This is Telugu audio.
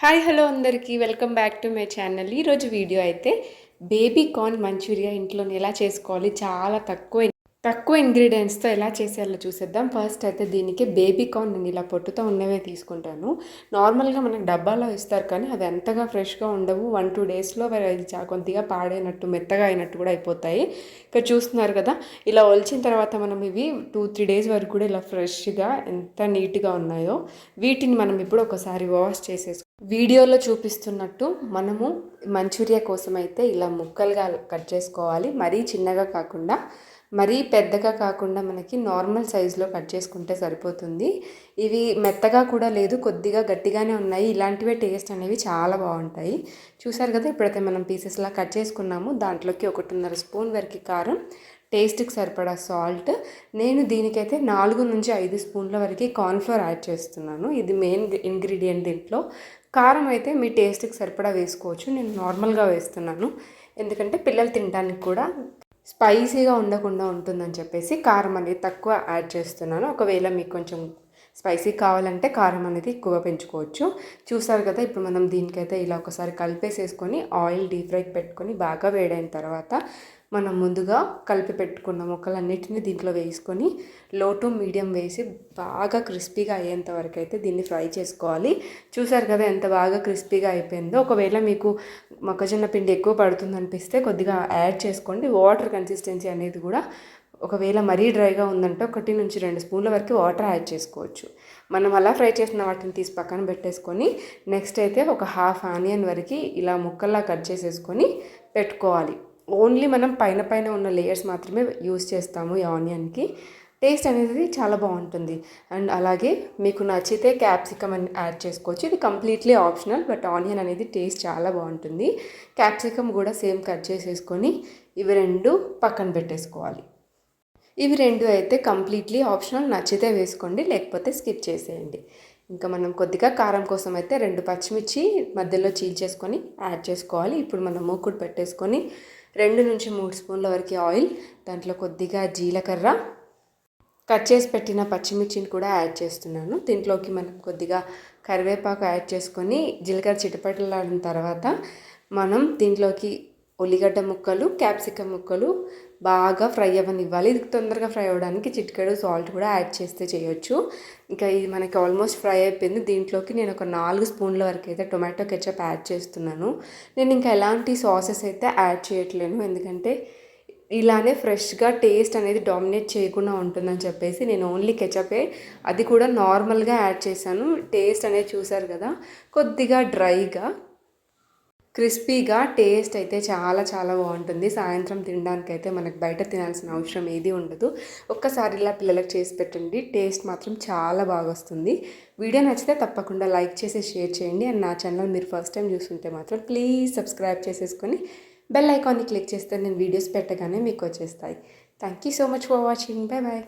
హాయ్ హలో అందరికీ welcome back to my channel. ఈరోజు వీడియో అయితే బేబీ కార్న్ మంచూరియా ఇంట్లోనే ఎలా చేసుకోవాలి, చాలా తక్కువ ఇంగ్రీడియంట్స్తో ఎలా చేసేయాలో చూసేద్దాం. ఫస్ట్ అయితే దీనికి బేబీ కార్న్ నేను ఇలా పొట్టుతో ఉన్నవే తీసుకుంటాను. నార్మల్గా మనకు డబ్బాలో ఇస్తారు కానీ అవి ఎంతగా ఫ్రెష్గా ఉండవు. 1-2 డేస్లో అది కొద్దిగా పాడైనట్టు మెత్తగా అయినట్టు కూడా అయిపోతాయి. ఇక్కడ చూస్తున్నారు కదా, ఇలా ఒలిచిన తర్వాత మనం ఇవి 2-3 డేస్ వరకు కూడా ఇలా ఫ్రెష్గా ఎంత నీట్గా ఉన్నాయో వీటిని మనం ఇప్పుడు ఒకసారి వాష్ చేసేసుకుంటాం. వీడియోలో చూపిస్తున్నట్టు మనము మంచూరియా కోసం అయితే ఇలా ముక్కలుగా కట్ చేసుకోవాలి. మరీ చిన్నగా కాకుండా మరీ పెద్దగా కాకుండా మనకి నార్మల్ సైజులో కట్ చేసుకుంటే సరిపోతుంది. ఇవి మెత్తగా కూడా లేదు, కొద్దిగా గట్టిగానే ఉన్నాయి. ఇలాంటివే టేస్ట్ అనేవి చాలా బాగుంటాయి. చూసారు కదా, ఇప్పుడైతే మనం పీసెస్లా కట్ చేసుకున్నాము. దాంట్లోకి 1.5 స్పూన్ వరకు కారం, టేస్ట్కి సరిపడా సాల్ట్, నేను దీనికైతే 4-5 స్పూన్ల వరకు కార్న్ఫ్లోర్ యాడ్ చేస్తున్నాను. ఇది మెయిన్ ఇంగ్రీడియంట్ దీంట్లో. కారం అయితే మీ టేస్ట్కి సరిపడా వేసుకోవచ్చు. నేను నార్మల్గా వేస్తున్నాను ఎందుకంటే పిల్లలు తినడానికి కూడా స్పైసీగా ఉండకుండా ఉంటుందని చెప్పేసి కారం అనేది తక్కువ యాడ్ చేస్తున్నాను. ఒకవేళ మీకు కొంచెం స్పైసీ కావాలంటే కారం అనేది ఎక్కువ పెంచుకోవచ్చు. చూసారు కదా, ఇప్పుడు మనం దీనికైతే ఇలా ఒకసారి కలిపేసేసుకొని ఆయిల్ డీప్ ఫ్రైకి పెట్టుకొని బాగా వేడైన తర్వాత మనం ముందుగా కలిపి పెట్టుకున్న ముక్కలన్నిటిని దీంట్లో వేసుకొని లో టు మీడియం వేసి బాగా క్రిస్పీగా అయ్యేంత వరకు అయితే దీన్ని ఫ్రై చేసుకోవాలి. చూసారు కదా ఎంత బాగా క్రిస్పీగా అయిపోయిందో. ఒకవేళ మీకు మొక్కజొన్న పిండి ఎక్కువ పడుతుంది అనిపిస్తే కొద్దిగా యాడ్ చేసుకోండి. వాటర్ కన్సిస్టెన్సీ అనేది కూడా ఒకవేళ మరీ డ్రైగా ఉందంటే 1-2 స్పూన్ల వరకు వాటర్ యాడ్ చేసుకోవచ్చు. మనం అలా ఫ్రై చేసిన వాటిని తీసి పక్కన పెట్టేసుకొని నెక్స్ట్ అయితే ఒక హాఫ్ ఆనియన్ వరకు ఇలా ముక్కల్లా కట్ చేసేసుకొని పెట్టుకోవాలి. ఓన్లీ మనం పైన ఉన్న లేయర్స్ మాత్రమే యూస్ చేస్తాము ఈ ఆనియన్కి. టేస్ట్ అనేది చాలా బాగుంటుంది. అండ్ అలాగే మీకు నచ్చితే క్యాప్సికమ్ అని యాడ్ చేసుకోవచ్చు. ఇది కంప్లీట్లీ ఆప్షనల్, బట్ ఆనియన్ అనేది టేస్ట్ చాలా బాగుంటుంది. క్యాప్సికమ్ కూడా సేమ్ కట్ చేసేసుకొని ఇవి 2 పక్కన పెట్టేసుకోవాలి. ఇవి 2 అయితే కంప్లీట్లీ ఆప్షనల్, నచ్చితే వేసుకోండి లేకపోతే స్కిప్ చేసేయండి. ఇంకా మనం కొద్దిగా కారం కోసం అయితే 2 పచ్చిమిర్చి మధ్యలో చీల్చేసుకొని యాడ్ చేసుకోవాలి. ఇప్పుడు మనం మూకుడు పెట్టేసుకొని 2-3 స్పూన్ల వరకు ఆయిల్, దాంట్లో కొద్దిగా జీలకర్ర, కట్ చేసి పెట్టిన పచ్చిమిర్చిని కూడా యాడ్ చేస్తున్నాను. దీంట్లోకి మనం కొద్దిగా కరివేపాకు యాడ్ చేసుకొని జీలకర్ర చిటపటలాడిన తర్వాత మనం దీంట్లోకి ఉల్లిగడ్డ ముక్కలు, క్యాప్సికమ్ ముక్కలు బాగా ఫ్రై అవ్వనివ్వాలి. ఇది తొందరగా ఫ్రై అవ్వడానికి చిటికెడు సాల్ట్ కూడా యాడ్ చేస్తే చేయొచ్చు. ఇంకా ఇది మనకి ఆల్మోస్ట్ ఫ్రై అయిపోయింది. దీంట్లోకి నేను ఒక 4 స్పూన్ల వరకు అయితే టొమాటో కెచప్ యాడ్ చేస్తున్నాను. నేను ఇంకా ఎలాంటి సాసెస్ అయితే యాడ్ చేయట్లేను, ఎందుకంటే ఇలానే ఫ్రెష్గా టేస్ట్ అనేది డామినేట్ చేయకుండా ఉంటుందని చెప్పేసి నేను ఓన్లీ కెచపే, అది కూడా నార్మల్గా యాడ్ చేశాను. టేస్ట్ అనేది చూసారు కదా, కొద్దిగా డ్రైగా క్రిస్పీగా టేస్ట్ అయితే చాలా చాలా బాగుంటుంది. సాయంత్రం తినడానికి అయితే మనకు బయట తినాల్సిన అవసరం ఏది ఉండదు. ఒక్కసారి ఇలా పిల్లలకు చేసి పెట్టండి, టేస్ట్ మాత్రం చాలా బాగా వస్తుంది. వీడియో నచ్చితే తప్పకుండా లైక్ చేసి షేర్ చేయండి. అండ్ నా ఛానల్ మీరు ఫస్ట్ టైం చూస్తుంటే మాత్రం ప్లీజ్ సబ్స్క్రైబ్ చేసేసుకొని బెల్ ఐకాన్ని క్లిక్ చేస్తే నేను వీడియోస్ పెట్టగానే మీకు వచ్చేస్తాయి. Thank you so much for watching. Bye bye.